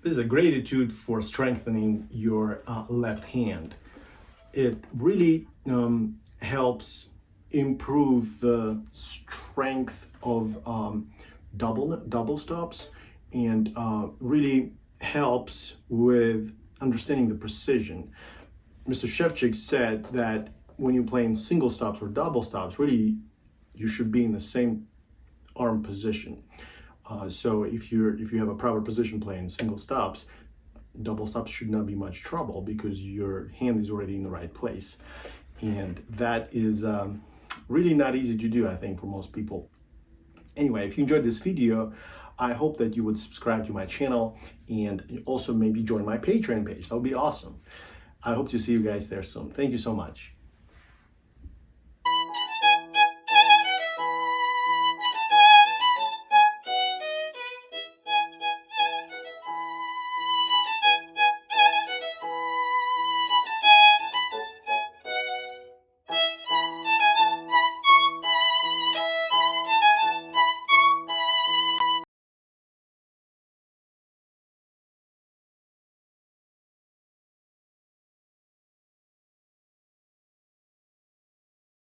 This is a great etude for strengthening your left hand. It really helps improve the strength of double stops, and really helps with understanding the precision. Mr. Shevchik said that when you're playing single stops or double stops, really you should be in the same arm position. So if you have a proper position playing single stops, double stops should not be much trouble because your hand is already in the right place. And that is really not easy to do, I think, for most people. Anyway, if you enjoyed this video, I hope that you would subscribe to my channel and also maybe join my Patreon page. That would be awesome. I hope to see you guys there soon. Thank you so much.